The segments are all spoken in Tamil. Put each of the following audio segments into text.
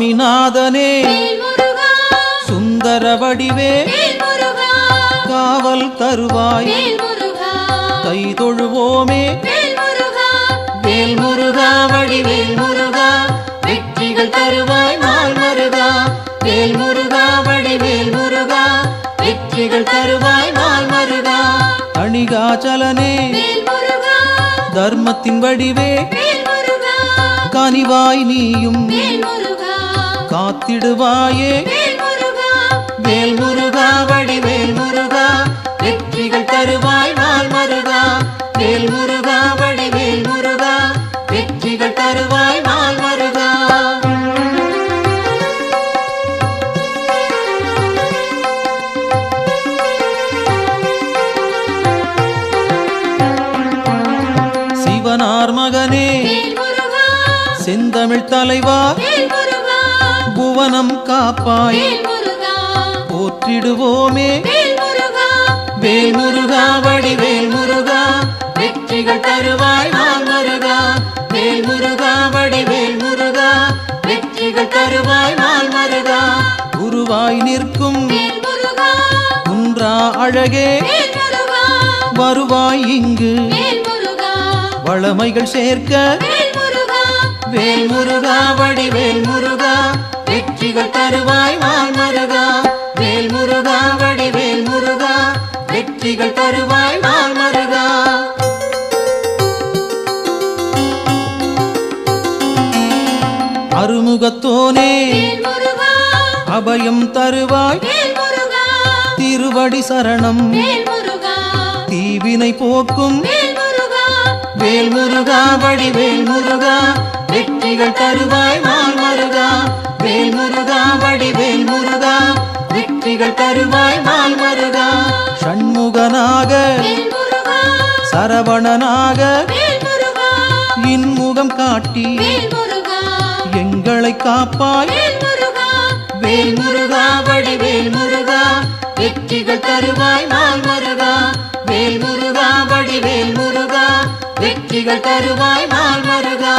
சுவாமிநாதனே சுந்தர வடிவே காவல் தருவாய் கை தொழுவோமே வேல் முருகா வடிவேல் முருகா வெற்றிகள் தருவாய் நாள் மருகா வேல் முருகா வடிவேல் முருகா வெற்றிகள் தருவாய் நாள் மருகா அணிகாச்சலனே தர்மத்தின் வடிவே கனிவாய் நீயும் காத்திடுவாயே வேல் முருகா வடிவேல் முருகா வெற்றிகள் தருவாய் நாள் மருகா வேல் முருகா வடிவேல் முருகா வெற்றிகள் தருவாய் நாள் மருகா சிவனார் மகனே செந்தமிழ் தலைவா புவனம் காப்பாய் போற்றிடுவோமே வேல் முருகா வடிவேல் முருகா வெற்றிகள் தருவாய் நாள் மருகா வேல் முருகா வடிவேல் முருகா வெற்றிகள் தருவாய் நாள் மருகா குருவாய் நிற்கும் குன்றா அழகே வருவாய் இங்கு வளமைகள் சேர்க்க வேல் முருகா வடிவேல் முருகா வெற்றிகள் தருவாய் நாள் மருகா வேல் முருகா வடிவேல் முருகா வெற்றிகள் தருவாய் நாள் மருகா அருமுகத்தோனே அபயம் தருவாய் திருவடி சரணம் தீவினை போக்கும் வேல் முருகா வடிவேல் முருகா வெற்றிகள் தருவாய் நாள் மருகா வேல் முருகா வடிவேல் முருகா வெற்றிகள் தருவாய் நாள் மருகா ஷண்முகனாக சரவணனாக இன்முகம் காட்டி எங்களை காப்பாய் வேல் முருகா வடிவேல் முருகா வெற்றிகள் தருவாய் நாள் மருகா வேல் முருகா வடிவேல் முருகா வெற்றிகள் தருவாய் நாள் மருகா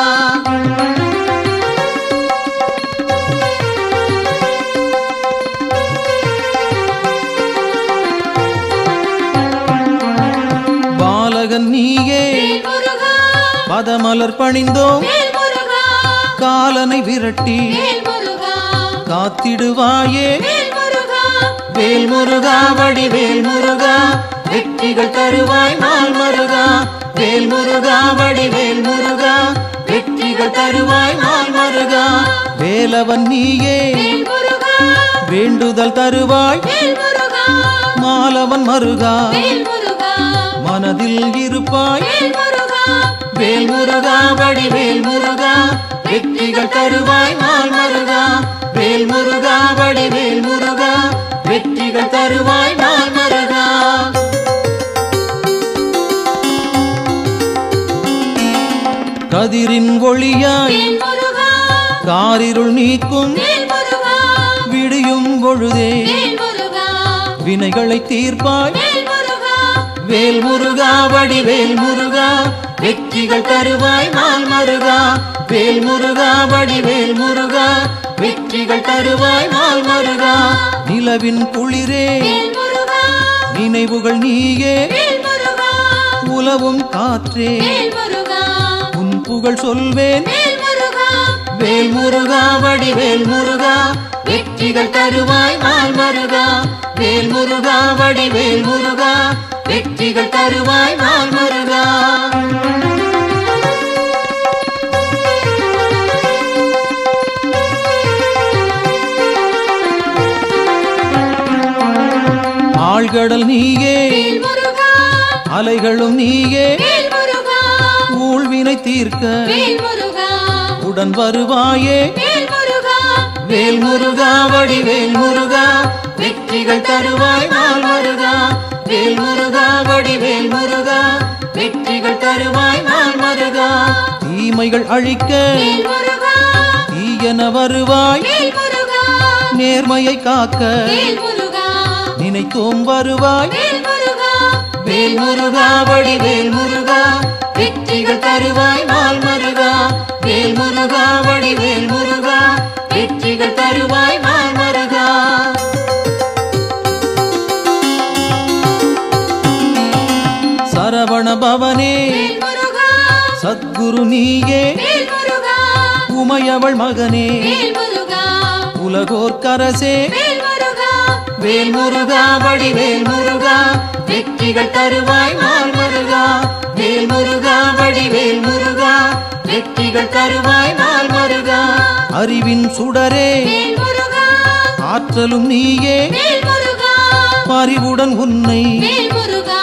பாலகன் நீயே பதமலர் பணிந்தோம் காலனை விரட்டி காத்திடுவாயே வேல் முருகா வடிவேல் முருகா வெற்றிகள் தருவாய் நாள் மருகா வேல் முருகா வடிவேல் முருகா வெற்றிகள் தருவாய் நாள் மருகா வேலவன் நீயே வேண்டுதல் தருவாய் மாலவன் மருகா மனதில் இருப்பாய் வேல் முருகா வடிவேல் முருகா வெற்றிகள் தருவாய் நாள் மருகா வேல் முருகா வடிவேல் முருகா வெற்றிகள் தருவாய் நாள் மருகா கதிரின் ஒளியாய் காரிருள் நீக்கும் விடியும் பொழுதே வினைகளை தீர்ப்பாய் வேல் முருகா வடிவேல் முருகா வெற்றிகள் தருவாய் நாள் மருகா வேல் முருகா வடிவேல் முருகா வெற்றிகள் தருவாய் நாள் மருகா நிலவின் குளிரே நினைவுகள் நீயே உலவும் காற்றே உன் புகழ் சொல்வேன் வேல் முருகா வடிவேல் முருகா வெற்றிகள் தருவாய் நாள் மருகா வேல் முருகா வடிவேல் முருகா வெற்றிகள் தருவாய் நாள் மருகா ஆழ்கடல் நீயே அலைகளும் நீயே ஊழ்வினை தீர்க்க உடன் வருவாயே வேல் முருகா வடிவேல் முருகா வெற்றிகள் தருவாய் நாள் மருகா வேல் முருகா வடிவேல் முருகா வெற்றிகள் தருவாய் நாள் மருகா தீமைகள் அழிக்க தீயன வருவாய் நேர்மையை காக்க நினைத்தோம் வருவாய் வேல் முருகா வடிவேல் முருகா வெற்றிகள் தருவாய் நாள் மருகா வேல் முருகா வடிவேல் முருகா வெற்றிகள் தருவாய் நாள் மருகா. சரவண பவனே வேல் முருகா, சத்குரு நீயே வேல் முருகா, உமையவள் மகனே வேல் முருகா, உலகோர் கரசே வேல் முருகா, வேல் முருகா வடிவேல் முருகா, வெற்றிகள் தருவாய் நாள் மருகா. வேல் முருகா, வடிவேல் முருகா, வெற்றிகள் தருவாய் நாள் மருகா. அறிவின் சுடரே வேல் முருகா, ஆற்றலும் நீயே வேல் முருகா, பரிவுடன் உன்னை வேல் முருகா,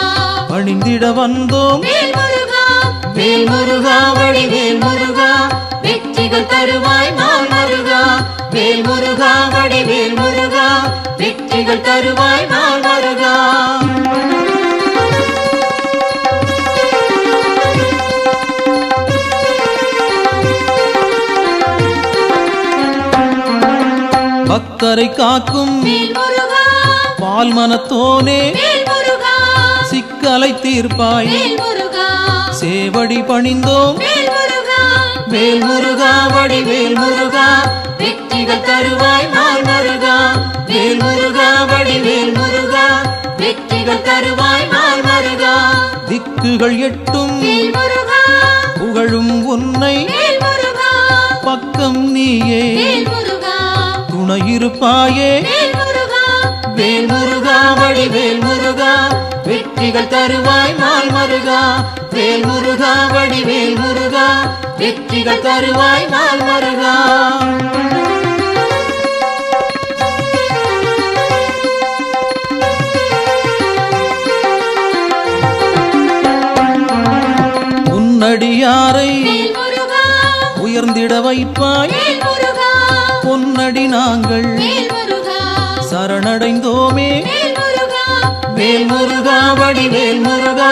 பணிந்திட வந்தோம் வேல் முருகா, வேல் முருகா, வடிவேல் முருகா, வெற்றிகள் தருவாய் நாள் மருகா. வேல் முருகா, வடிவேல் முருகா, வெற்றிகள் தருவாய் நாள் மருகா. பக்தரை காக்கும் வேல் முருகா, பால் மனத்தோனே வேல் முருகா, சிக்கலை தீர்ப்பாய் வேல் முருகா, சேவடி பணிந்தோம் வேல் முருகா, வேல் முருகா வடிவேல் முருகா வெற்றிகள் தருவாய் நாள் மருகா. வேல் முருகா, வடிவேல் முருகா, வெற்றிகள் தருவாய் நாள் மருகா. திக்குகள் எட்டும் வேல் முருகா, புகழும் உன்னை வேல் முருகா, பக்கம் நீயே வேல் முருகா, துணையிருப்பாயே வேல் முருகா, வேல் முருகா வடிவேல் முருகா வெற்றிகள் தருவாய் நாள் மருகா. வேல் முருகா வடிவேல் முருகா வெற்றிகள் தருவாய் நாள் மருகா. உன்னடியாரை வேல் முருகா, உயர்ந்திட வைப்பாய் வேல் முருகா, பொன்னடி நாங்கள் வேல் முருகா, சரணடைந்தோமே வேல் முருகா, வேல் முருகா வடிவேல் முருகா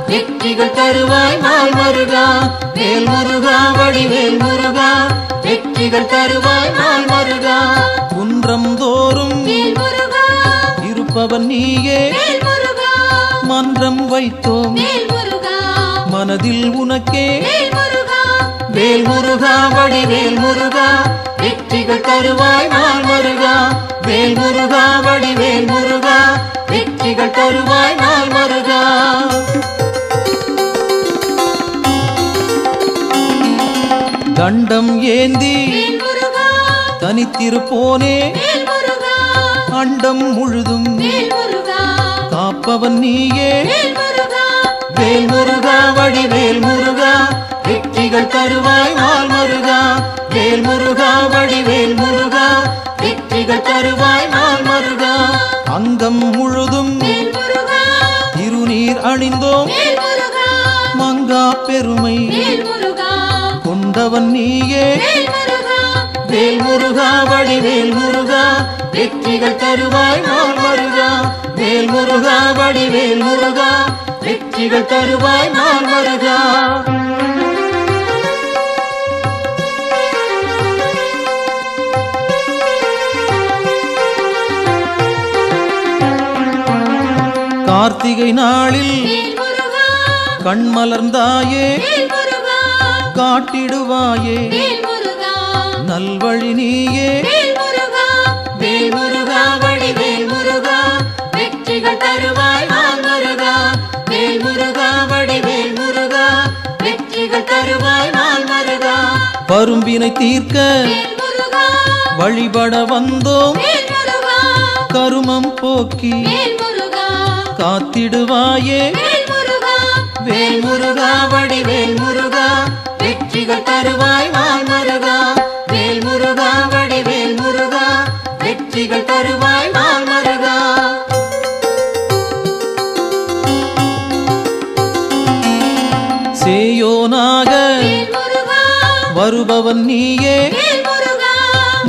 வெற்றிகள் தருவாய் நாள் மருகா. வேல் முருகா வடிவேல் முருகா வெற்றிகள் தருவாய் நாள் மருகா. குன்றம் தோறும் வேல் முருகா, இருப்பவன் நீயே வேல் முருகா, மன்றம் வைத்தோம் வேல் முருகா, மனதில் உனக்கே வேல் முருகா, வேல் முருகா வடிவேல் முருகா வெற்றிகள் தருவாய் நாள் மருகா. வேல் முருகா வடிவேல் முருகா வெற்றிகள் தருவாய் நாள் மருகா. தண்டம் ஏந்தி வேல் முருகா, தனித்திருப்போனே வேல் முருகா, அண்டம் முழுதும் வேல் முருகா, காப்பவன் நீயே வேல் முருகா, வேல் முருகா வடிவேல் முருகா வெற்றிகள் தருவாய் நாள் மருகா. வேல் முருகா வடிவேல் முருகா வெற்றிகள் தருவாய் நாள் மருகா. அங்கம் முழுதும் வேல் முருகா, திருநீர் அணிந்தோம் வேல் முருகா, மங்கா பெருமை வேல் முருகா, கொண்டவன் நீயே வேல் முருகா, வேல் முருகா வடிவேல் முருகா வெற்றிகள் தருவாய் நாள் மருகா. வேல் முருகா வடிவேல் முருகா வெற்றிகள் தருவாய் நாள் மருகா. கார்த்திகை நாளில் வேல் முருகா, கண்மலர்ந்தாயே வேல் முருகா, காட்டிடுவாயே வேல் முருகா, நல்வழி நீயே வேல் முருகா, வேல் முருகா வடிவேல் முருகா வெற்றிகள் தருவாய் நாள் மருகா. வேல் முருகா வடிவேல் முருகா வெற்றிகள் தருவாய் நாள் மருகா. பரும்பினை தீர்க்க வேல் முருகா, வழிபட வந்தோம் வேல் முருகா, கருமம் போக்கி வேல் முருகா, காத்திடுவாயே வேல் முருகா, வேல் முருகா வடிவேல் முருகா வெற்றிகள் தருவாய் நாள் மருகா. வேல் முருகா வடிவேல் முருகா வெற்றிகள் தருவாய் நாள் மருகா. சேயோனாக வேல் முருகா, வருபவன் நீயே வேல் முருகா,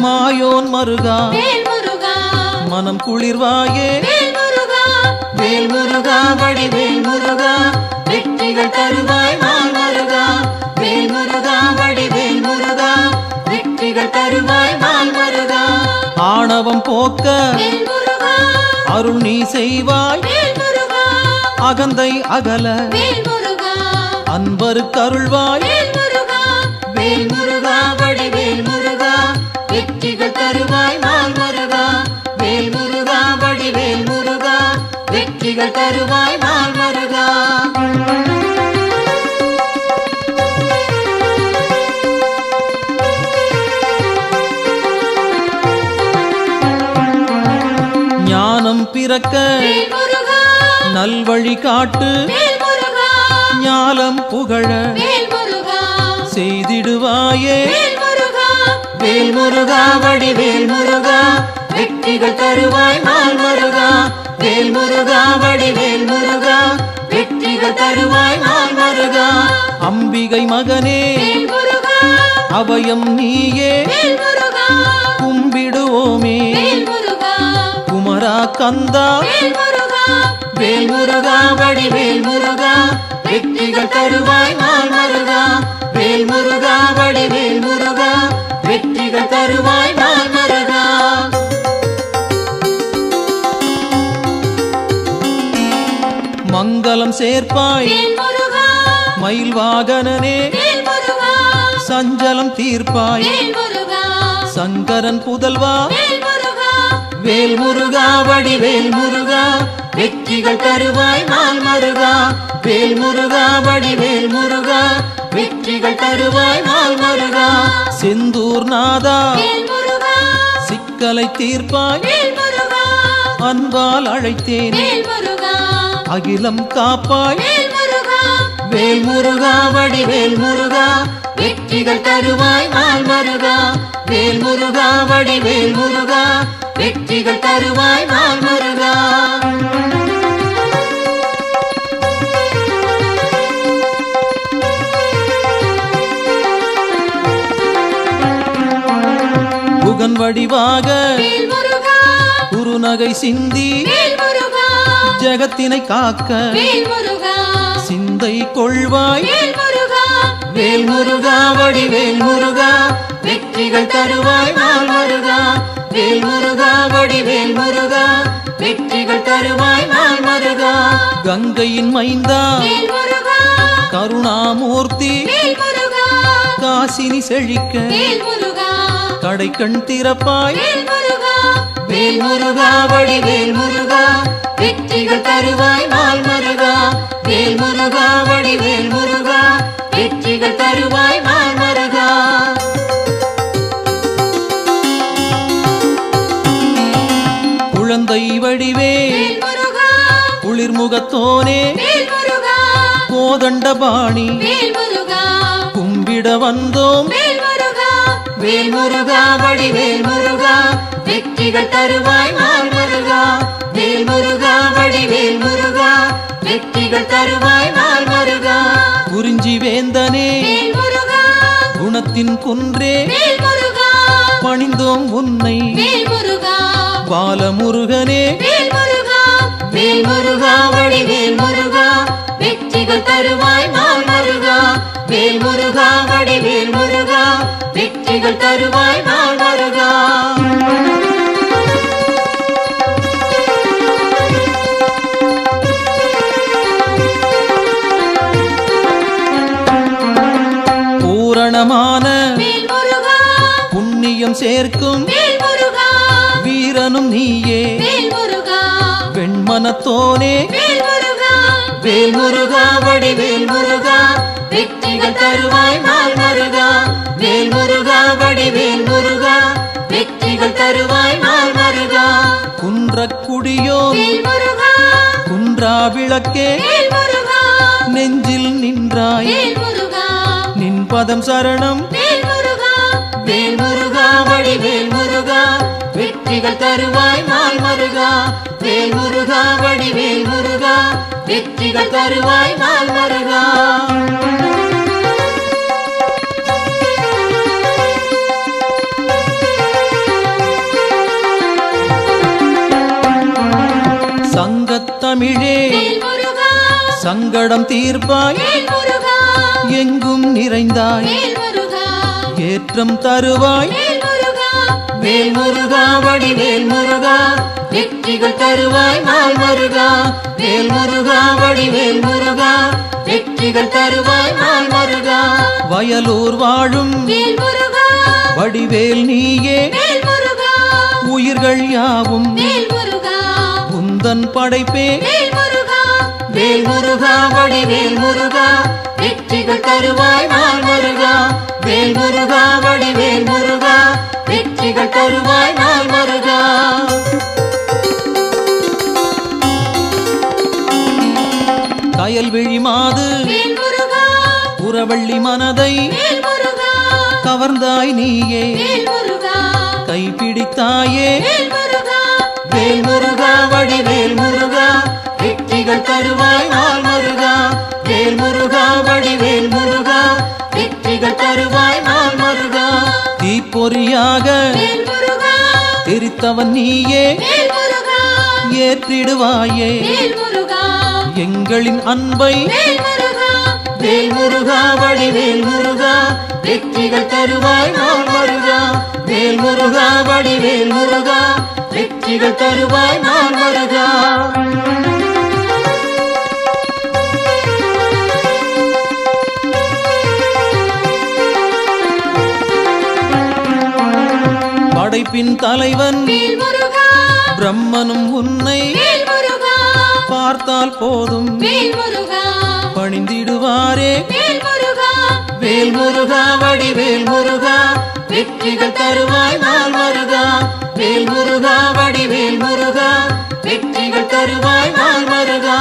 மாயோன் மருகா வேல் முருகா, மனம் குளிர்வாயே வேல் முருகா, வேல் முருகா வடிவேல் முருகா வெற்றிகள் தருவாய் நாள் மருகா. வேல் முருகா வடிவேல் முருகா வெற்றிகள் தருவாய் நாள் மருகா. ஆணவம் போக்க வேல் முருகா, அருள் நீ செய்வாய் வேல் முருகா, அகந்தை அகல வேல் முருகா, அன்பருக்கு அருள்வாய் வேல் முருகா, வேல் முருகா வடிவேல் முருகா வெற்றிகள் தருவாய் நாள் மருகா வேல் முருகா வடிவேல் முருகா வெற்றிகள் தருவாய் நாள் மருகா ஞானம் பிறக்க நல்வழி காட்டு ஞாலம் புகழ செய்திடுவாயே வேல் முருகா வடிவேல் முருகா வெற்றிகள் தருவாய் நாள் மருகா வேல் முருகா வடிவேல் முருகா வெற்றிகள் தருவாய் நாள் மருகா அம்பிகை மகனே அபயம் நீயே கும்பிடுவோமே குமரா கந்தா வேல் முருகா வடிவேல் முருகா வெற்றிகள் தருவாய் நாள் மருகா வேல் முருகா வடிவேல் முருகா வெற்றிகள் தருவாய் நாள் மருகா மங்களம் சேர்ப்பாய் மயில் வாகனனே சஞ்சலம் தீர்ப்பாய் சங்கரன் புதல்வா வேல் முருகா வடிவேல் முருகா வெற்றிகள் தருவாய் நாள் மருகா வேல் முருகா வடிவேல் முருகா வெற்றிகள் தருவாய் நாள் மருகா செந்தூர் நாதா சிக்கலை தீர்ப்பாய் அன்பால் அழைத்தேன் அகிலம் காப்பாய் வேல் முருகா வடிவேல் முருகா வெற்றிகள் தருவாய் நாள் மருகா வேல் முருகா வடிவேல் முருகா வெற்றிகள் தருவாய் நாள் மருகா புகன் வடிவாக குருநகை சிந்தி ஜகத்தினை காக்க சிந்தை கொள்வாய் வேல் முருகா வடிவேல் முருகா வெற்றிகள் தருவாய் நாள் மருகா வேல் முருகா வடிவேல் முருகா வெற்றிகள் தருவாய் நாள் மருகா கங்கையின் மைந்தா கருணாமூர்த்தி காசினி செழிக்க கடை கண் திறப்பாய் வேல் முருகா வடிவேல் முருகா வெற்றிகள் தருவாய் நாள் மருகா வேல் முருகா வடிவேல் முருகா வெற்றிகள் தருவாய் நாள் மருகா குழந்தை வடிவே குளிர்முகத்தோனே கோதண்டபாணி கும்பிட வந்தோம் வேல் முருகா வடிவேல் முருகா வெற்றிகள் தருவாய் நாள் மருகா வேல் முருகா வடிவேல் முருகா வெற்றிகள் தருவாய் நாள் மருகா குறிஞ்சி வேந்தனே குணத்தின் குன்றே பணிந்தோம் உன்னை பாலமுருகனே வேல் முருகா வடிவேல் முருகா வெற்றிகள் தருவாய் நாள் மருகா வேல் முருகா வடிவேல் முருகா வெற்றிகள் தருவாய் நாள் மருகா பூரணமான புண்ணியம் சேர்க்கும் வீரனும் நீயே வெண்மனத்தோனே வேல் முருகா வடிவேல் முருகா வெற்றிகள் தருவாய் நாள் மருகா வேல் முருகா வடிவேல் முருகா வெற்றிகள் தருவாய் நாள் மருகா குன்றக்குடியோ குன்றா விளக்கே நெஞ்சில் நின்றாய் நின் பதம் சரணம் வேல் முருகா வடிவேல் முருகா வெற்றிகள் தருவாய் நாள் மருகா வேல் முருகா வடிவேல் முருகா வெற்றிகள் தருவாய் நாள் மருகா சங்கத்தமிழே சங்கடம் தீர்ப்பாய் எங்கும் நிறைந்தாய் ஏற்றம் தருவாய் வேல் முருகா வடிவேல் முருகா வெற்றிகள் தருவாய் நாள் மருகா வேல் முருகா வடிவேல் முருகா வெற்றிகள் தருவாய் நாள் மருகா வயலூர் வாழும் வடிவேல் நீயே வேல் முருகா உயிர்கள் யாவும் வேல் முருகா உந்தன் படைப்பே வேல் முருகா வேல் முருகா வடிவேல் முருகா வெற்றிகள் தருவாய் நாள் முருகா வேல் முருகா வடிவேல் முருகா வெற்றிகள் தருவாய் நாள் முருகா கயல்விழி மாது வேல் முருகா புறவள்ளி மனதை வேல் முருகா கவர்ந்தாய் நீயே வேல் முருகா கைப்பிடித்தாயே வேல் முருகா வேல் முருகா வடிவேல் முருகா வெற்றிகள் தருவாய் நாள் முருகா வேல் முருகா வடிவேல் முருகா வெற்றிகள் தருவாய் நாள் முருகா தீப்பொறியாக வேல் முருகா தெரித்தவன் நீயே வேல் முருகா ஏற்றிடுவாயே வேல் முருகா எங்களின் அன்பை வேல் முருகா வேல் முருகா வடிவேல் முருகா வெற்றிகள் தருவாய் நாள் முருகா வேல் முருகா வடிவேல் முருகா வெற்றிகள் தருவாய் நாள் முருகா படைப்பின் தலைவன் வேல் முருகா பிரம்மனும் உன்னை வேல் முருகா பார்த்தால் போதும் வேல் முருகா பணிந்திடுவாரே வேல் முருகா வேல் முருகா வடிவேல் முருகா வெற்றிகள் தருவாய் நாள் முருகா வேல் முருகா வடிவேல் முருகா வெற்றிகள் தருவாய் நாள் முருகா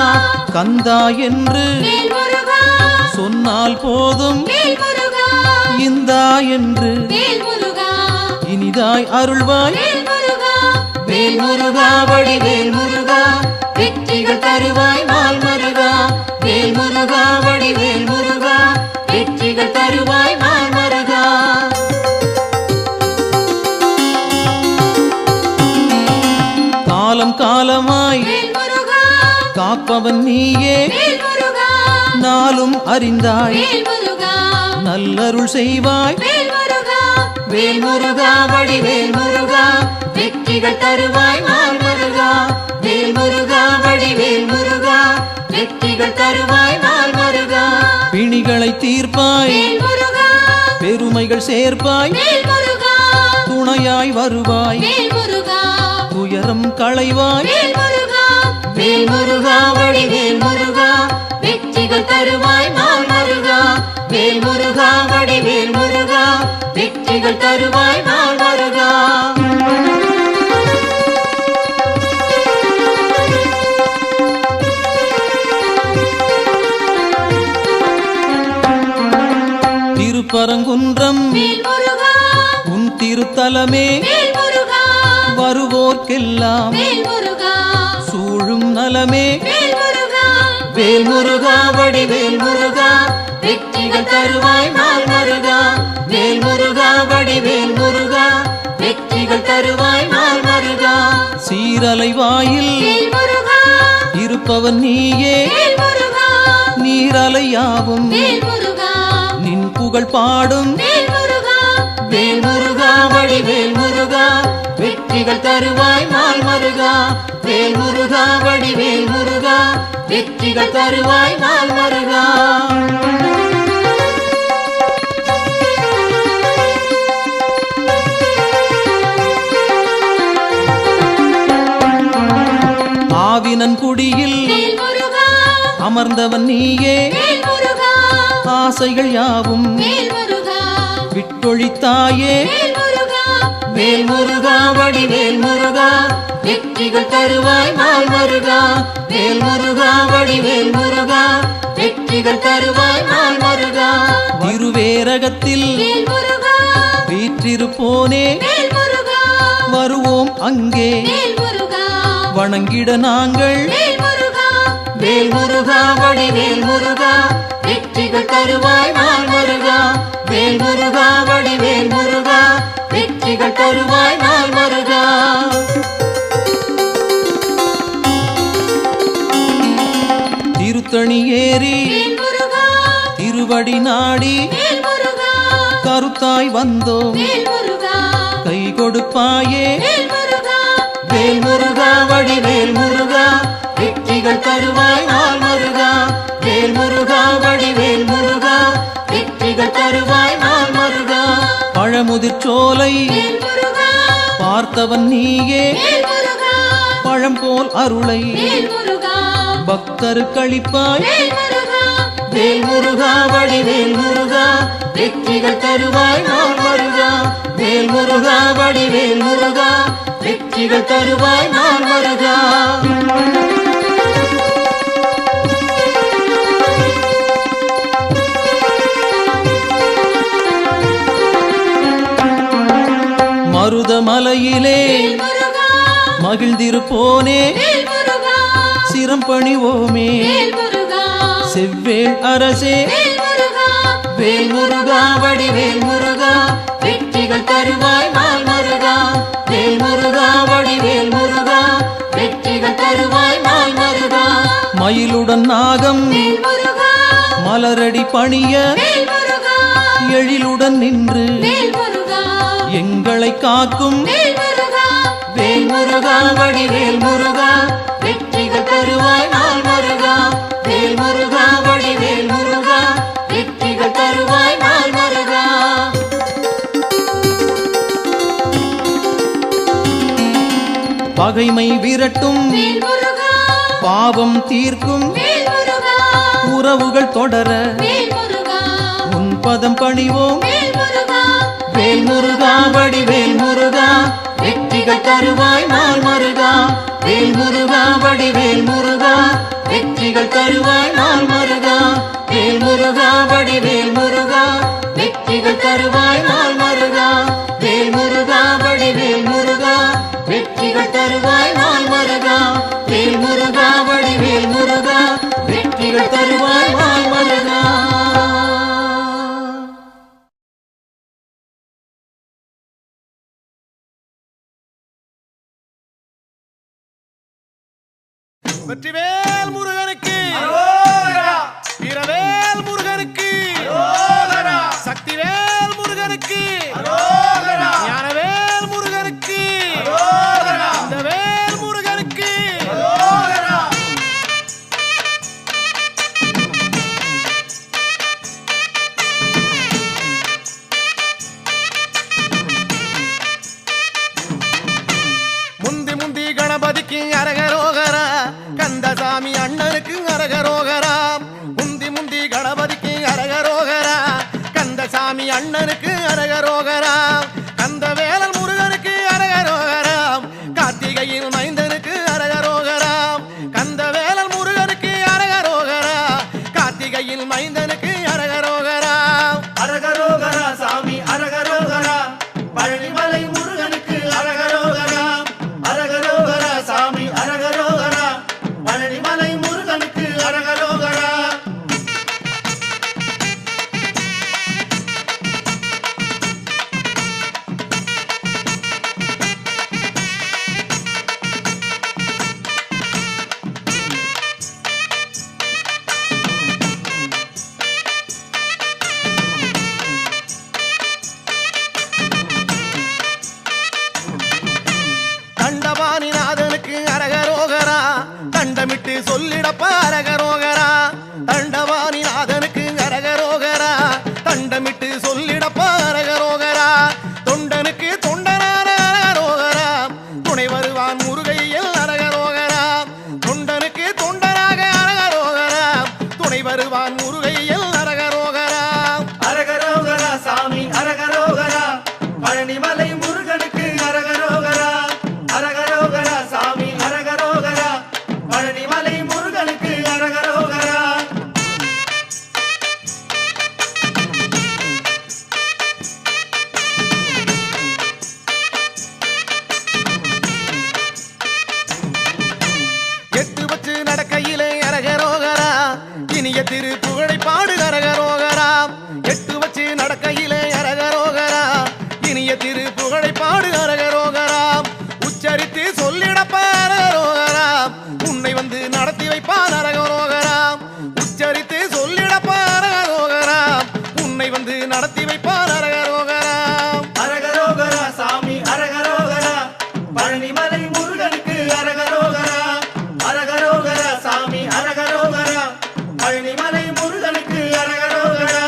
கந்தா என்று வேல் முருகா சொன்னால் போதும் வேல் முருகா இந்தா என்று வேல் முருகா இனிதாய் அருள்வாய் வேல் முருகா வேல் முருகா வடிவேல் முருகா வெற்றிகள் தருவாய் நாள் முருகா வேல் முருகா வடிவேல் முருகா வெற்றிகள் தருவாய் நாள் முருகா காலம் காலமாய் வேல் முருகா காப்பவன் நீயே வேல் முருகா நாளும் அறிந்தாய் வேல் முருகா நல்லருள் செய்வாய் வேல் முருகா வேல் முருகா வடிவேல் முருகா வெற்றிகள் தருவாய் நாள் முருகா வேல் முருகா வடிவேல் முருகா வெற்றிகள் தருவாய் நாள் முருகா பிணிகளை தீர்ப்பாய் வேல் முருகா பெருமைகள் சேர்ப்பாய் வேல் முருகா துணையாய் வருவாய் வேல் முருகா துயரம் களைவாய் வேல் முருகா வேல் முருகா வடிவேல் முருகா வெற்றிகள் தருவாய் நாள் முருகா வேல் முருகா வடிவேல் முருகா வெற்றிகள் தருவாய் நாள் முருகா திருப்பரங்குன்றம் வேல் முருகா உன் திருத்தலமே வேல் முருகா வருவோர்க்கெல்லாம் வேல் முருகா சூழும் நலமே வேல் முருகா வேல் முருகா வடிவேல் முருகா வெற்றிகள் தருவாய் நாள் முருகா வேல் முருகா வடிவேல் முருகா வெற்றிகள் தருவாய் நாள் முருகா சீரலை வாயில் வேல் முருகா இருப்பவன் நீயே வேல் முருகா நீரலையாவும் வேல் முருகா நின் புகழ் பாடும் வேல் முருகா வேல் முருகா வடிவேல் முருகா வெற்றிகள் தருவாய் நாள் முருகா வேல் முருகா வடிவேல் முருகா வெற்றிகள் தருவாய் நாள் முருகா ஆவினன் குடியில் வேல் முருகா அமர்ந்தவன் நீயே வேல் முருகா ஆசைகள் யாவும் வேல் முருகா விட்டொழித்தாயே வேல் முருகா வேல் முருகா வடிவேல் முருகா வெற்றிகள் தருவாய் நாள் முருகா வேல் முருகா வடிவேல் முருகா வெற்றிகள் தருவாய் நாள் முருகா திருவேரகத்தில் வேல் முருகா வீற்றிருப்போனே வேல் முருகா வருவோம் அங்கே வேல் முருகா வணங்கிட நாங்கள் வேல் முருகா வேல் முருகா வடிவேல் முருகா வெற்றிகள் தருவாய் நாள் முருகா வேல் முருகா வடிவேல் முருகா வெற்றிகள் தருவாய் நாள் முருகா திருத்தணி ஏறி வேல் முருகா திருவடி நாடி வேல் முருகா கருத்தாய் வந்தோம் வேல் முருகா கை கொடுப்பாயே வேல் முருகா வேல் முருகா வடிவேல் முருகா வெற்றிகள் தருவாய் நாள் முருகா வேல் முருகா வடிவேல் முருகா வெற்றிகள் தருவாய் நாள் முருகா பழமுதிர் பழமுதிர்ச்சோலை பார்த்தவன் நீயே பழம் போல் அருளை பக்தருக்களிப்பாய் வேல் முருகா வடிவேல் முருகா வெற்றிகள் தருவாய் நாள் முருகா வேல் முருகா வடிவேல் முருகா வெற்றிகள் தருவாய் நாள் முருகா மருதமலையிலே மகிழ்ந்திருப்போனே சிரம் பணிவோமே செவ்வேள் அரசே வேல் முருகா வடிவேல் முருகா வெற்றிகள் தருவாய் நாள் முருகா வேல் முருகா வடிவேல் முருகா வெற்றிகள் தருவாய் நாள் முருகா மயிலுடன் நாகம் மலரடி பணிய எழிலுடன் நின்று எங்களை காக்கும் வேல் முருகா வடிவேல் முருகா வெற்றிகள் தருவாய் நாள் முருகா வேல் முருகா வடிவேல் முருகா வெற்றிகள் தருவாய் நாள் முருகா பகைமை விரட்டும் பாவம் தீர்க்கும் உறவுகள் தொடர உன் பதம் பணிவோம் வேல் முருகா வடிவேல் முருகா வெற்றிகள் தருவாய் நாள் முருகா வேல் முருகா வடிவேல் முருகா வெற்றிகள் தருவாய் நாள் முருகா வேல் முருகா வடிவேல் முருகா வெற்றிகள் தருவாய் நாள் முருகா வேல் முருகா வடிவேல் முருகா வெற்றிகள் தருவாய் நாள் முருகா வேல் முருகா வடிவேல் முருகா வெற்றிகள் தருவாய் நாள் முருகா வெற்றிவேல் முருகனுக்கு வீரவேல் முருகனுக்கு சக்திவேல் முருகனுக்கு ஞானவேல் முருகனுக்கு இந்த வேல் முருகனுக்கு முந்தி முந்தி கணபதிக்கு அரகரோகரா கந்தசாமி அண்ணனுக்கு அரகரோகரா முந்தி முந்தி கணபதிக்கு அரகரோகரா கந்தசாமி அண்ணனுக்கு அரகரோகரா கந்த வேலன் முருகனுக்கு அரகரோகரா கார்த்திகையில் மைந்தனுக்கு அரகரோகரா கந்த வேலன் முருகனுக்கு அரகரோகரா கார்த்திகையில் மைந்தனுக்கு அரகரோகரா அரகரோகரா சாமி அரகரோகரா பழனிமலை முருகனுக்கு அரகரோகரா அரகரோகரா சாமி அரகரோகரா பழனிமலை முருகனுக்கு அரகரோகரா தண்டபாணிநாதனுக்கு அரகரோகரா தண்டமிட்டு சொல்லிடப்பா அரகரோகரா தண்டபாணிநாதனுக்கு அரகரோகரா தண்டமிட்டு சொல்லிடப்பா அரகரோகரா தொண்டனுக்கு தொண்டனான அரகரோகரா துணை வருவான் முருகையில் அரகரோகரா தொண்டனுக்கு தொண்டனாக அரகரோகரா துணை வருவான் முருகையில் அரகரோகரா அரகரோகரா சாமி அரகரோகரா பழனிமலை முருகனுக்கு அரகரோகரா அரகரோகரா சாமி அரகரோகரா பழனிமலை முருகனுக்கு அரகரோகரா எட்டு வச்சு நடக்கையிலே அரகரோகரா இனிய திரு புகழை பாடு அரகரோகரா எட்டு வச்சு நடக்கையிலே அரகரோகரா இனிய திரு புகழை பாடு அரகரோகரா உச்சரித்து சொல்லிடப்பா அரகரோகரா உன்னை வந்து நடத்தி வைப்பான் அரகரோகரா உச்சரித்து சொல்லிடப்பா அரகரோகரா உன்னை வந்து நடத்தி வைப்பான் அரகரோகரா அரகரோகரா சாமி அரகரோகரா பழனிமலை முருகனுக்கு அரகரோகரா அரகரோகரா சாமி அரகரோகரா பழனிமலை முருகனுக்கு அரகரோகரா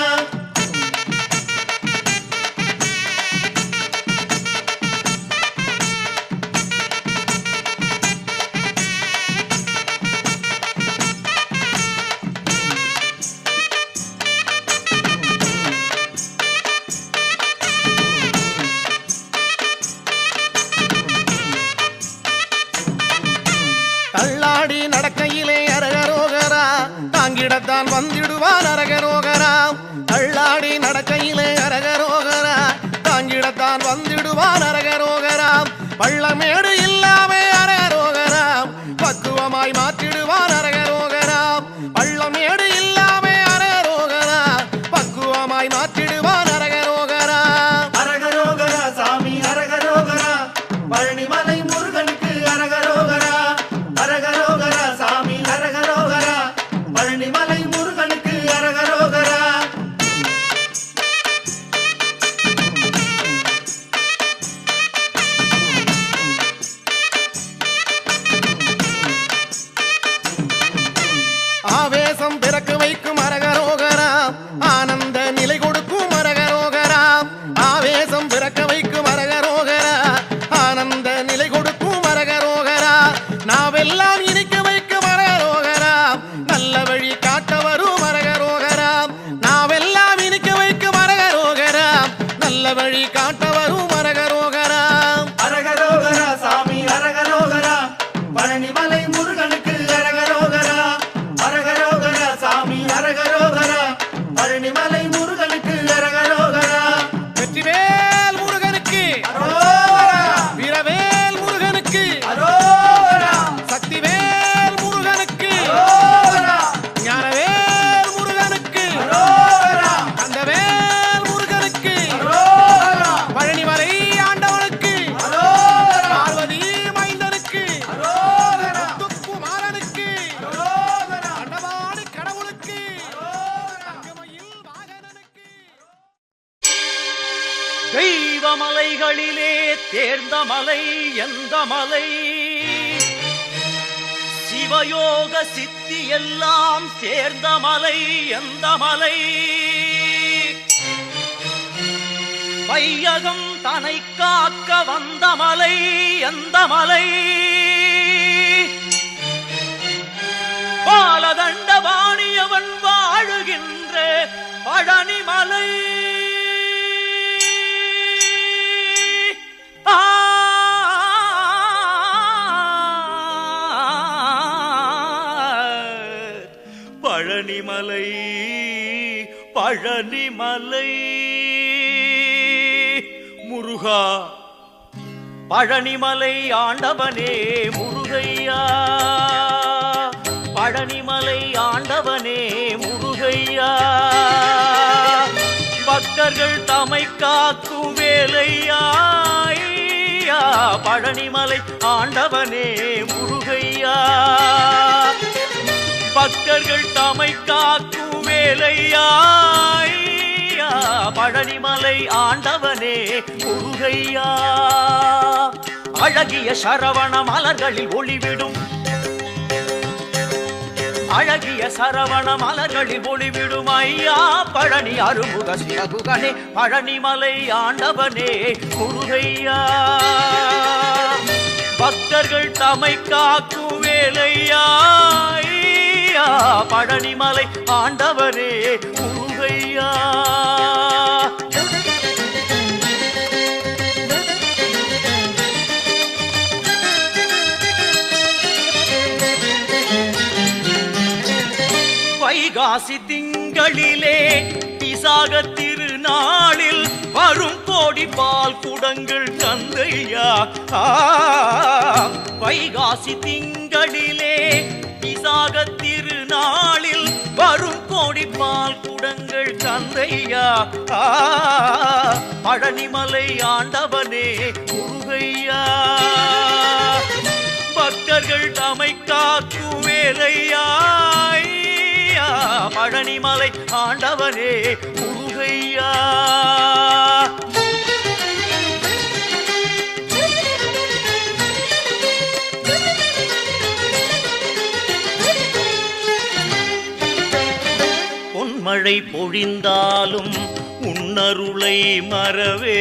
தாங்கிடத்தான் வந்திடுவான் அரகரோகரா தள்ளாடி நடக்கையிலே அரகரோகரா தாங்கிடத்தான் வந்திடுவான் அரகரோகரா பள்ளமேடு இல்லாமே அரகரோகரா பக்குவமாய் மாற்றிடுவான் அரகரோகரா பள்ளமேடு இல்லாமே அரகரோகரா பக்குவமாய் மாற்றிடுவான் அரகரோகரா அரகரோகரா சாமி அரகரோகரா பழனிமலை முருகனுக்கு அரகரோகரா அரகரோகரா சாமி அரகரோகரா பழனிமலை முருகனுக்கு அரகரோகரா ஆவேசம் பிறக்க வைக்கும் அரகரோகரா ஆனந்த நிலை கொடுக்கும் அரகரோகரா ஆவேசம் பிறக்க வைக்கும் அரகரோகரா ஆனந்த நிலை கொடுக்கும் அரகரோகரா நாவெல்லாம் இனிக்க வைக்கும் அரகரோகரா நல்ல வழி காட்ட வரும் அரகரோகரா நாவெல்லாம் இனிக்க வைக்கும் அரகரோகரா நல்ல வழி காட்ட வரும் அரகரோகரா அரகரோகரா சாமி அரகரோகரா பழனிமலை முருகனுக்கு அரகரோகரா அரகரோகரா சாமி அரகரோகரா பழனிமலை முருகனுக்கு அரகரோகரா வெற்றிவேல் முருகனுக்கு அரோகரா வீரவேல் முருகனுக்கு அரோகரா சக்திவேல் முருகனுக்கு அரோகரா ஞானவேல் முருகனுக்கு அரோகரா கந்தவேல் முருகனுக்கு அரோகரா பழனிமலை ஆண்டவனுக்கு அரோகரா பார்வதி மைந்தனுக்கு அரோகரா முத்துக்குமாரனுக்கு அரோகரா அண்டவாணி கடவுளுக்கு தங்கமயில் வாகனனுக்கு தெய்வமலைகளிலே தேர்ந்த மலை எந்த மலை சிவயோக சித்தி எல்லாம் சேர்ந்த மலை எந்த மலை வையகம் தனை காக்க வந்த மலை எந்த மலை பாலதண்ட வாணியவன் வாழுகின்ற பழனிமலை பழனிமலை பழனிமலை முருகா பழனிமலை ஆண்டவனே முருகையா பழனிமலை ஆண்டவனே முருகையா பக்தர்கள் தமை காக்கும் வேலையா ஐயா பழனிமலை ஆண்டவனே முருகையா பக்தர்கள் தமை காக்கும் வேலையா ஐயா பழனிமலை ஆண்டவனே முருகையா அழகிய சரவண மலர்களில் ஒளிவிடும் அழகிய சரவண மலர்களில் ஒளிவிடும் ஐயா பழனி அருமுக சிவகுகனே பழனிமலை ஆண்டவனே முருகையா பக்தர்கள் தமை காக்கும் வேலையா ஐயா பழனிமலை ஆண்டவனே முருகையா வைகாசி திங்களிலே விசாக திருநாளில் வரும் கோடி பால் குடங்கள் தந்தையா வைகாசி திங்களிலே விசாக திருநாளில் வரும் கோடி பால் குடங்கள் தந்தையா பழனிமலை ஆண்டவனே முருகையா பக்தர்கள் தமை காக்கும் வேலையா பழனிமலை ஆண்டவனே முருகையா பொன்மழை பொழிந்தாலும் உன்னருளை மறவேன்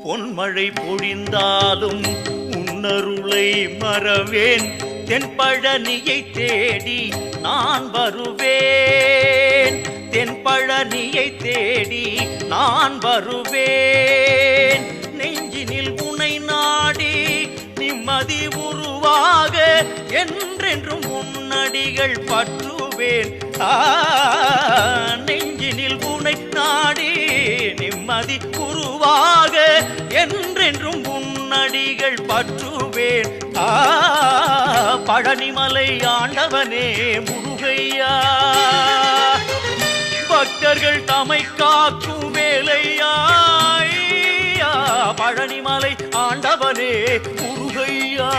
பொன்மழை பொழிந்தாலும் உன்னருளை மறவேன் தென்பழனியை தேடி நான் வருவேன், தென்பழனியை தேடி நான் வருவேன். நெஞ்சினில் உனை நாடி நிம்மதி உருவாக என்றென்றும் முன்னடிகள் பற்றுவேன். நெஞ்சினில் உனை நாடி நிம்மதி உருவாக என்றென்றும் முன்னடிகள் பற்றுவேன். பழனிமலை ஆண்டவனே முருகையா, பக்தர்கள் தமை காக்கும் வேலையா. பழனிமலை ஆண்டவனே முருகையா.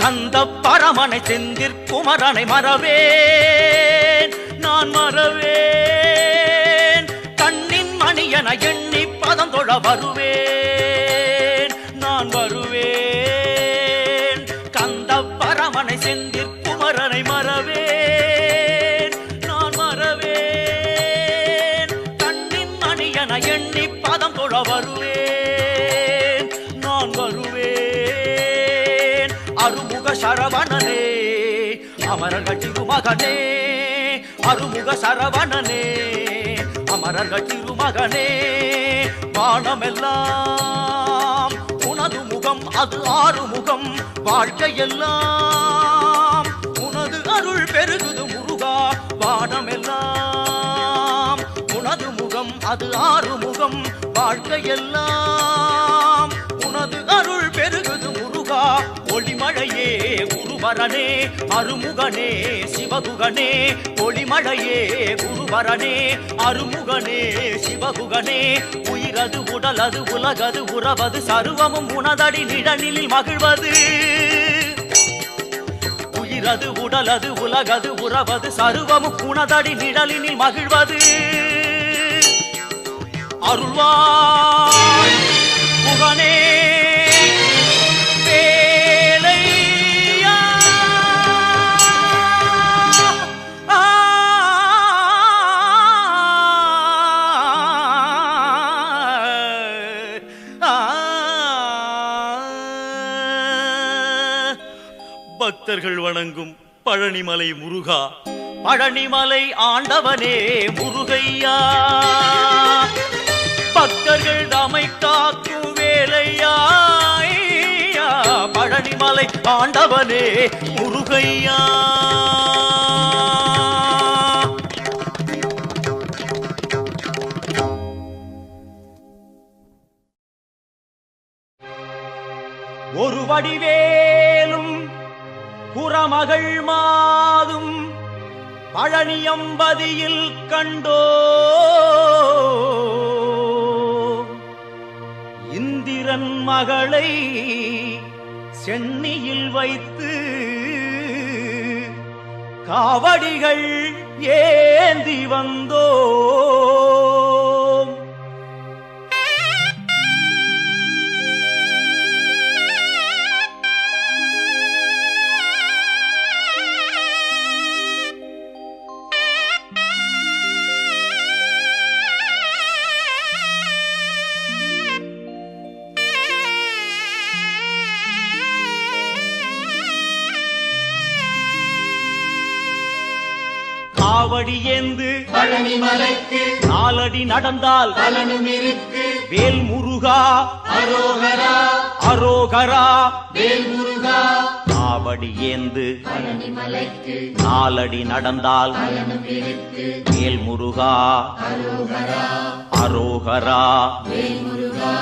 கந்த பரமனை செந்திற்குமரனை மறவேன், நான் மறவேன். கண்ணின் மணியன எண்ணி பதம் தொழ வருவேன், நான் வருவேன். கந்த பரமனை செந்திற்குமரனை மறவேன், நான் மறவேன். கண்ணின் மணியன எண்ணி பதம் தொழ வருவேன், நான் வருவேன். அருமுக சரவணனே அமரர்கள் திருமகனே, அருமுக சரவணனே அமரர்கள் திருமகனே. வானமெல்லாம் உனது முகம், அது ஆறுமுகம். வாழ்க்கையெல்லாம் உனது அருள் பெருகுது முருகா. வானமெல்லாம் உனது முகம், அது ஆறுமுகம். வாழ்க்கையெல்லாம் உனது அருள் பெருகுது முருகா. ஒளிமழையே குருவரனே அருமுகனே சிவகுகனே. ஒளிமழையே குருவரனே அருமுகனே சிவகுகனே. உயிரது உடலது உலகது உறவது சர்வமும் உனதடி நிழலில் மகிழ்வது. உயிரது உடலது உலகது உறவது சர்வமும் உனதடி நிழலினில் மகிழ்வது. அருள்வாய் முகனே பக்தர்கள் வணங்கும் பழனிமலை முருகா, பழனிமலை ஆண்டவனே முருகையா. பக்தர்கள் தமை காக்கும் வேலையா. பழனிமலை ஆண்டவனே முருகையா. ஒரு வடிவேலும் புறமகள் மாதும் பழனியம்பதியில் கண்டோ. இந்திரன் மகளை சென்னியில் வைத்து காவடிகள் ஏந்தி வந்தோ. காவடி ஏந்து பழனிமலைக்கு நாலடி நடந்தால் பலனும் இருக்கு. வேல் முருகா அரோகரா அரோகரா வேல் முருகா. காவடி ஏந்து பழனிமலைக்கு நாலடி நடந்தால் பலனும் இருக்கு. வேல் முருகா அரோகரா அரோகரா வேல் முருகா.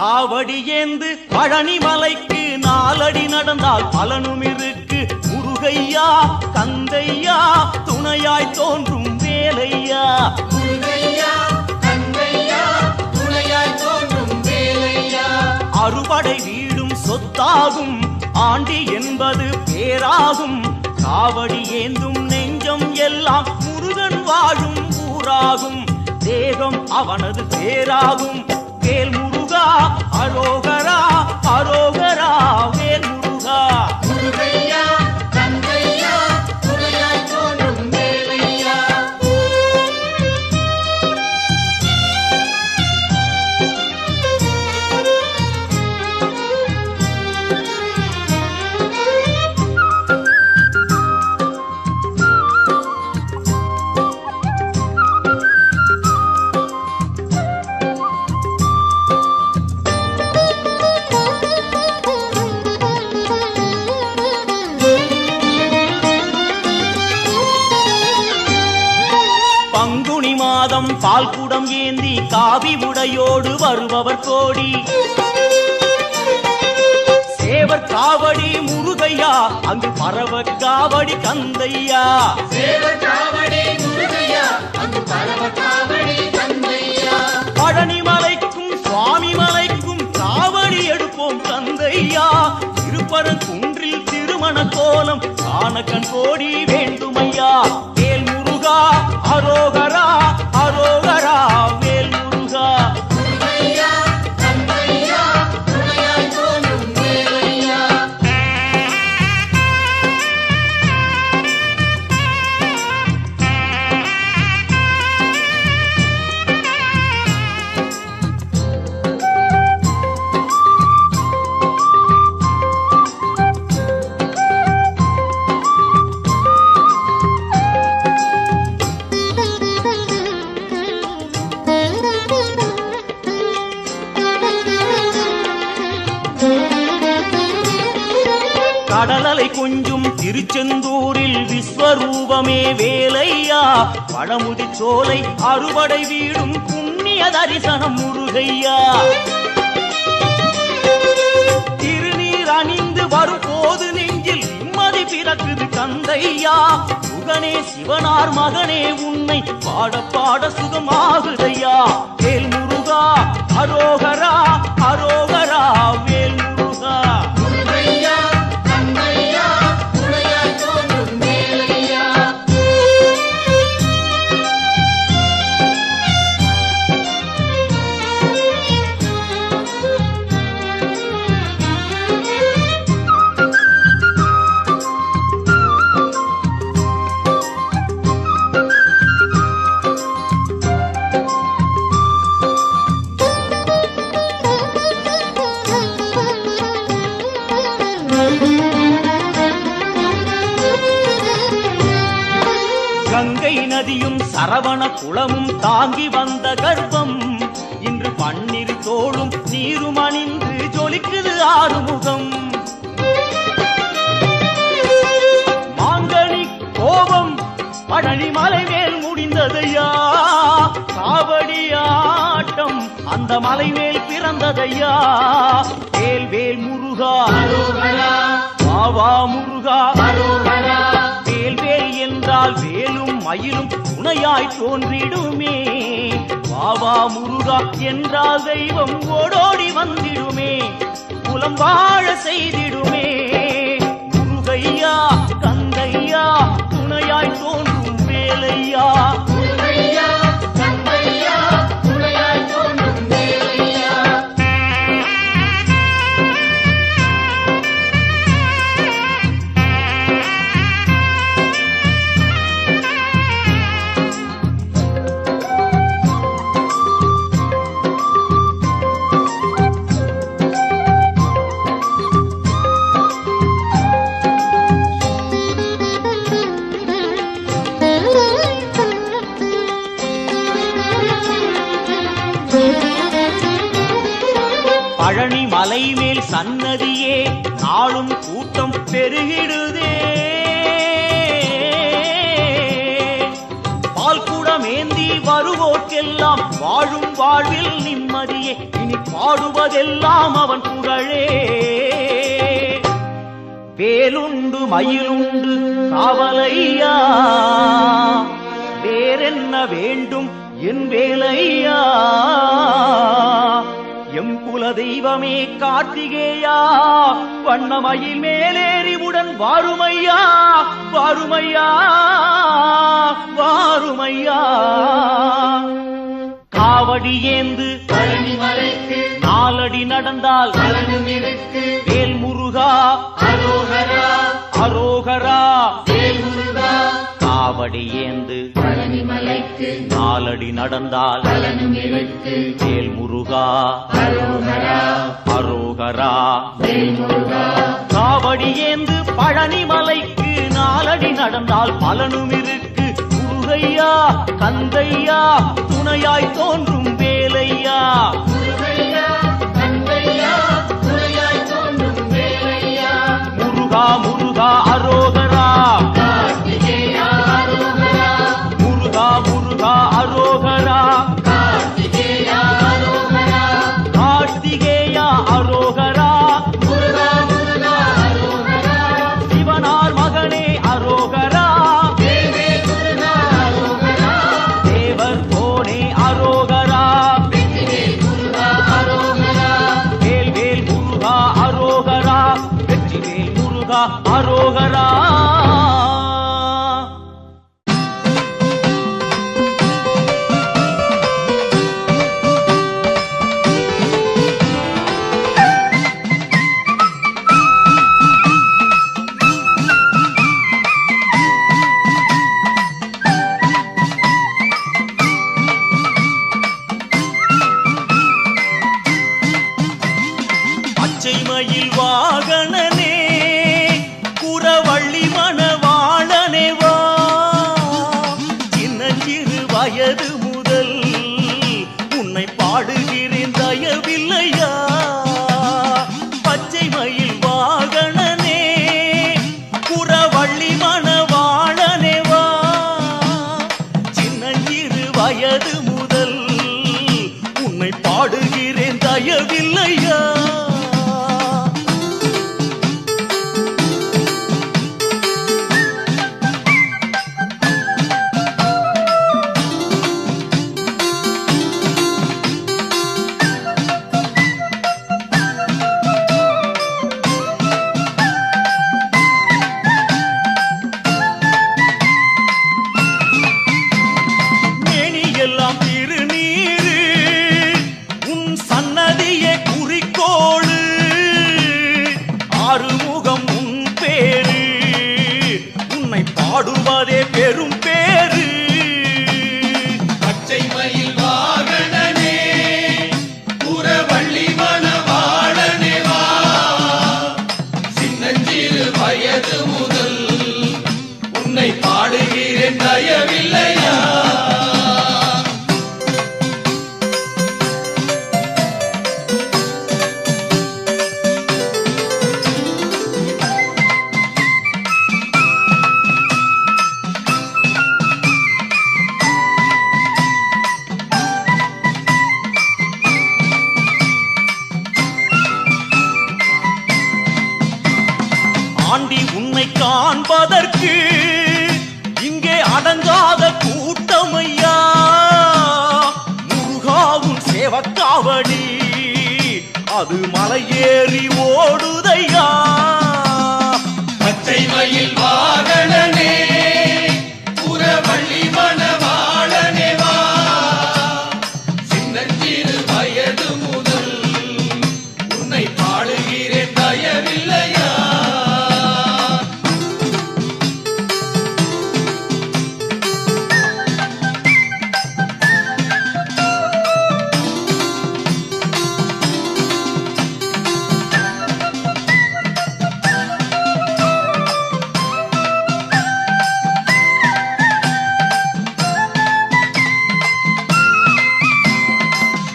காவடி ஏந்து பழனி மலைக்கு நாலடி நடந்தால் பலனும் இருக்கு. முருகையா கந்தையா துணையாய் தோன்றும் வேலையா. முருகையா கந்தையா துணையாய் தோன்றும் வேலையா. அறுபடை வீடும் சொத்தாகும், ஆண்டி என்பது பேராகும். காவடி ஏந்தும் நெஞ்சம் எல்லாம் முருகன் வாழும் ஊராகும். தேகம் அவனது பேராகும். வேல் முருகா அரோகரா அரோகரா வேல் முருகா. முருகையா கந்தையா துணையாய் தோன்றும் வேலையா. பங்குனி மாதம் பால்குடம் ஏந்தி காவி உடையோடு வருபவர் கோடி. சேவர் காவடி முருகையா, அங்கு பரவ காவடி கந்தையா. சேவர் காவடி முருகையா, அங்கு பரவ காவடி கந்தையா. பழனி மலைக்கும் சுவாமி மலைக்கும் காவடி எடுப்போம் கந்தையா. திருப்பரங்குன்றில் திருமண கோலம் காண கண் கோடி வேண்டுமையா. வேல் முருகா அரோகரா அரோகரா வேல் முருகா. முருகையா கந்தையா துணையாய் தோன்றும் வேலையா. கடலலை கொஞ்சும் திருச்செந்தூரில் விஸ்வரூபமே வேலையா. பழமுதி சோலை அறுபடை வீடும் புண்ணிய தரிசனம் முருகையா. திருநீர் அணிந்து வரும் போது நெஞ்சில் நிம்மதி பிறக்குது கந்தையா. சுகனே சிவனார் மகனே உன்னை பாட பாட சுகமாகுதையா. வேல் முருகா அரோகரா அரோகரா வேல் முருகா. முருகையா கந்தையா துணையாய் தோன்றும் வேலையா. கங்கை நதியும் சரவண குளமும் தாங்கி வந்த கர்ப்பம். இன்று பன்னிரு தோளும் நீரும் அணிந்து ஜொலிக்குது ஆறுமுகம். மாங்கனி கோபம் பழனி மலை மேல் முடிந்ததையா. காவடி ஆட்டம் அந்த மலை மேல் பிறந்ததையா. வேல் வேல் முருகா அரோகரா வாவா முருகா. அரோகரா. வேல் வேல் என்றால் வேலும் மயிலும் துணையாய் தோன்றிடுமே. வாவா முருகா என்றால் தெய்வம் ஓடோடி வந்திடுமே. குலம் வாழ செய்திடுமே. முருகையா கந்தையா துணையாய் தோன்றும் வேலையா. முருகையா கந்தையா துணையாய் தோன்றும் வேலையா. பழனி மலை மேல் சன்னதியே நாளும் கூட்டம் பெருகிடுதே. பால்குட பாதமேந்தி வருவோர்க்கெல்லாம் வாழும் வாழ்வில் நிம்மதியே. இனி பாடுவதெல்லாம் அவன் புகழே. வேலுண்டு மயிலுண்டு காவலையா, வேறென்ன வேண்டும் என் வேலையா. எம் குல தெய்வமே கார்த்திகேயா, வண்ணமயில் மேலேறிவுடன் வாருமையா, வாருமையா, வாருமையா. காவடி ஏந்து பழனி மலைக்கு நாலடி நடந்தால் பலனும் இருக்கு. வேல் முருகா அரோகரா அரோகரா. வேல் முருகா. காவடி ஏந்து பழனி மலைக்கு நாலடி நடந்தால் பலனும் இருக்கு. வேல் முருகா அரோகரா அரோகரா. வேல் முருகா. காவடி ஏந்து பழனி மலைக்கு நாலடி நடந்தால் பலனும் இருக்கு. முருகையா கந்தையா துணையாய் தோன்றும் வேலையா. முருகையா கந்தையா துணையாய் தோன்றும் வேலையா. முருகா முருகா அரோகரா. கார்த்திகேயா அரோகரா. முருகா முருகா அரோகரா. கார்த்திகேயா அரோகரா. கார்த்திகேயா அரோகரா. முருகா முருகா அரோகரா. சிவனார் மகனே அரோகரா. தேவே முருகா அரோகரா. தேவர் போனே அரோகரா. வெற்றிவேல் முருகா அரோகரா. வேல் வேல் முருகா அரோகரா. வெற்றிவேல் முருகா அரோகரா. பச்சை மயில் வாகனனே குறவள்ளி மணவாளனே வா. சின்ன சிறு வயது முதல் உன்னை பாடுகிறேன் தயவில்லையா. பச்சை மயில் வாகனனே குறவள்ளி மணவாளனே வா. சின்ன சிறு வயது முதல் உன்னை பாடுகிறேன் தயவில்லையா. மேனியெல்லாம் திருநீரு உன் சன்னதியே குறிக்கோளு. ஆறுமுகம் உன் பேரு உன்னை பாடுவதே பெரும் பேரு. பச்சை மயில் வாகனனே புறவள்ளி மணவாளனே வா. சின்னஞ்சிறு வயது முதல் உன்னை பாடுகிறேன் தயவில்லையா. ஆண்டி உன்னை காண்பதற்கு இங்கே அடங்காத கூட்டமையா. முருகாவும் சேவக்காவடி அது மலையேறி ஓடுதையா. பச்சை மயில் வாகனனே புறவள்ளி மணவாளனே வா. சின்னஞ்சிறு வயது முதல் உன்னை பாடுகிறேன் தயவில்லையா.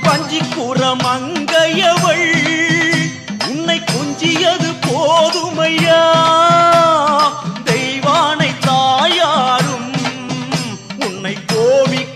பஞ்சிக்குற மங்கையவள் உன்னை கொஞ்சியது போதுமையா. தெய்வானை தாயாரும் உன்னை கோபிக்க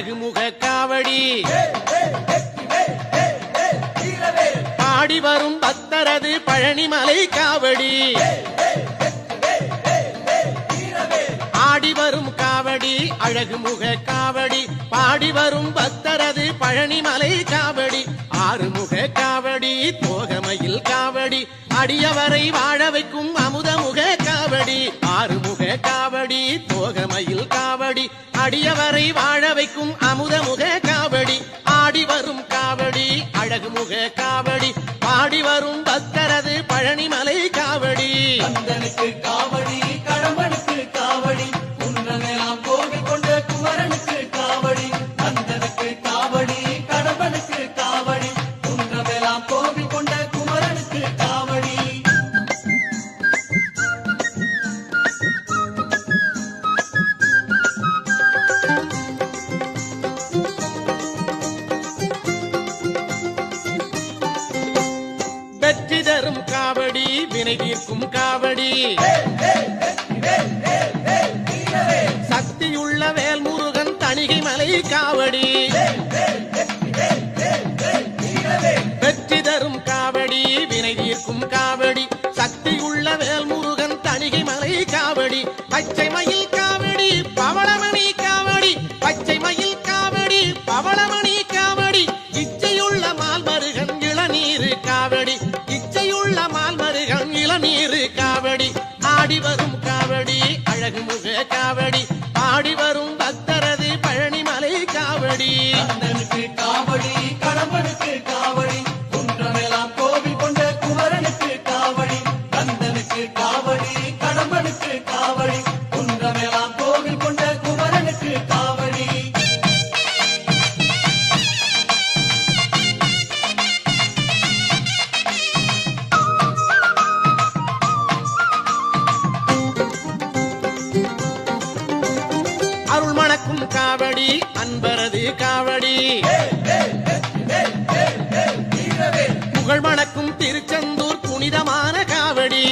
அழகுமுக காவடி பாடி வரும் பக்தரது பழனிமலை காவடி ஆடி வரும் காவடி அழகுமுக காவடி பாடி வரும் பக்தரது பழனிமலை காவடி ஆறுமுக காவடி தோகமையில் காவடி அடியவரை வாழ வைக்கும் அமுதமுக காவடி ஆறுமுக காவடி தோகமையில் காவடி அடியவரை வாழ வைக்கும் அமுதமுக காவடி ஆடி வரும் காவடி அழகுமுக காவடி பாடி வரும் பக்தரது பழனிமலை காவடி கந்தனுக்கு காவடி கடம்பனுக்கு காவடி குன்றமெல்லாம் கோவில் கொண்ட குமரனுக்கு காவடி கந்தனுக்கு காவடி கடம்பனுக்கு காவடி குன்றமெல்லாம் கோவில் கொண்ட குமரனுக்கு காவடி வெற்றி தரும் காவடி வினை தீர்க்கும் காவடி சக்தியுள்ள வேல்முருகன் தணிகை மலை காவடி வெற்றி தரும் காவடி வினை தீர்க்கும் காவடி சக்தியுள்ள வேல்முருகன் தணிகை மலை காவடி பச்சை மயில் காவடி பவளமணி காவடி பச்சை மயில் காவடி பவளமணி காவடி இச்சையுள்ள மால்மருகன் இளநீர் காவடி இச்சையுள்ள மால்மருகன் இளநீர் காவடி ஆடி வரும் காவடி அழகுமுக காவடி பாடி வரும் பக்தரது பழனிமலை காவடி கந்தனுக்கு காவடி கடம்பனுக்கு காவடி குன்றமெல்லாம் கோவில் கொண்ட குமரனுக்கு காவடி கந்தனுக்கு காவடி கடம்பனுக்கு காவடி குன்றமெல்லாம் கோவில் கொண்ட குமரனுக்கு காவடி அருள் மணக்கும் காவடி அன்பரது காவடி புகழ் மணக்கும் திருச்செந்தூர் புனிதமான காவடி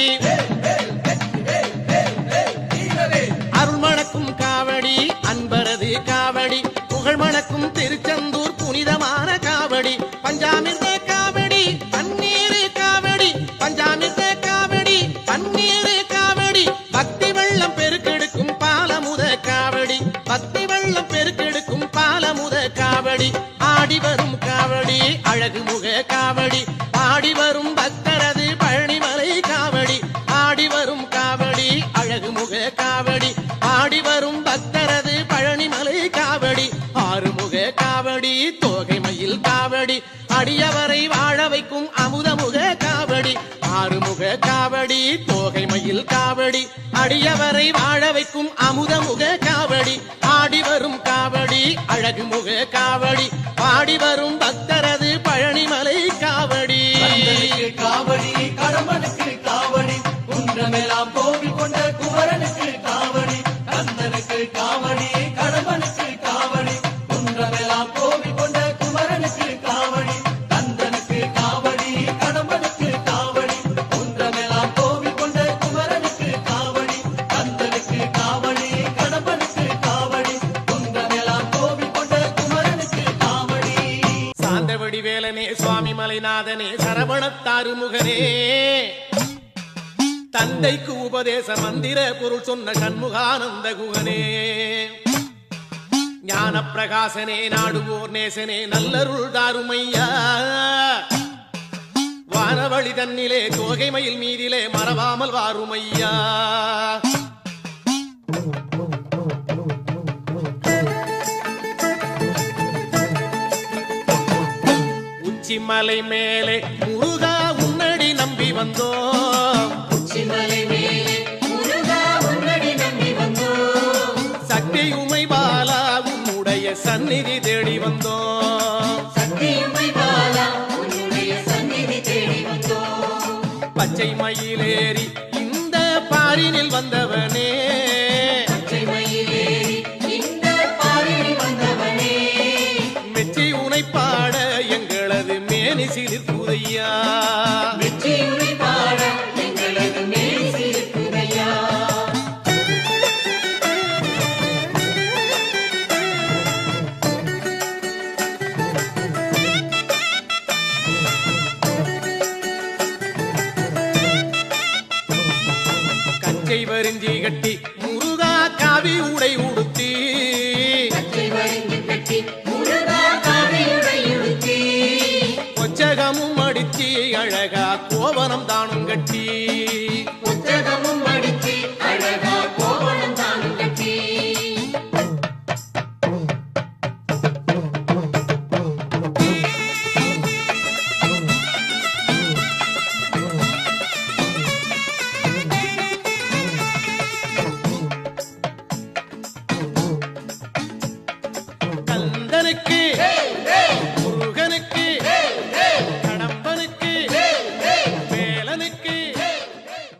அருள் மணக்கும் காவடி அன்பரது காவடி புகழ் மணக்கும் திருச்செந்தூர் புனிதமான காவடி பஞ்சாமிர்த காவடி பன்னீர் காவடி பஞ்சாமிர்த காவடி பன்னீர் காவடி பக்தி வெள்ளம் பெருக்கெடுக்கும் பாலமுத காவடி பக்தி வெள்ளம் பெருக்கெடுக்கும் பாலமுத காவடி ஆடி வரும் காவடி அழகுமுக காவடி ஆடி வரும் பக்தரது பழனிமலை காவடி ஆடி வரும் காவடி அழகுமுக காவடி ஆடி வரும் பக்தரது பழனிமலை காவடி ஆறுமுக காவடி தோகைமயில் காவடி அடியவரை வாழ வைக்கும் அமுதமுக காவடி ஆறுமுக காவடி தோகைமயில் காவடி அடியவரை வாழ வைக்கும் அமுதமுக காவடி ஆடி வரும் காவடி அழகுமுக காவடி பாடி வரும் பக்தரது பழனிமலை காவடி கந்தனுக்கு காவடி கடம்பனுக்கு காவடி குன்றமெல்லாம் கோவில் கொண்ட குமரனுக்கு காவடி கந்தனுக்கு காவடி கடம்பனுக்கு காவடி குன்றமெல்லாம் கோவில் கொண்ட குமரனுக்கு காவடி கந்தனுக்கு காவடி கடம்பனுக்கு காவடி குன்றமெல்லாம் கோவில் கொண்ட குமரனுக்கு காவடி கந்தனுக்கு காவடி கடம்பனுக்கு காவடி குன்றமெல்லாம் கோவில் கொண்ட குமரனுக்கு காவடி சாந்தவடி வேலனே சுவாமி மலைநாதனே சரவணத்தாறு முகனே தந்தைக்கு உபதேச மந்திர பொருள் சொன்ன சண்முகானந்த குகனே ஞான பிரகாசனே நாடுவோர் நேசனே நல்லருள் தாருமையா வானவழி தன்னிலே தோகைமயில் மீதிலே மறவாமல் வாருமையா உச்சிமலை மேலே முருகா உன்னடி நம்பி வந்தோம் உச்சிமலை மேலே முருகா உன்னடி நம்பி வந்தோம் சக்தியுமை பாலா உன்னுடைய சந்நிதி தேடி வந்தோம் சக்தியுமை பாலா உன்னுடைய சந்நிதி தேடி வந்தோம் பச்சை மயிலேறி இந்த பாரினில் வந்தவனே பச்சை மயிலேறி இந்த பாரில் வந்தவனே மெச்சி உனை பாட எங்களது மேனி சிலிர்ப்புதையா வெற்றியுரை பாட எங்களது மேல் சிரிப்புதையா பச்சை வரிஞ்சி கட்டி முருகா காவி உடை உடுத்தி பச்சை வரிஞ்சி கட்டி முருகா காவி உடை உடுத்தி கொச்சகமும் அடிச்சி அழகா கோவனம் தானும் கட்டி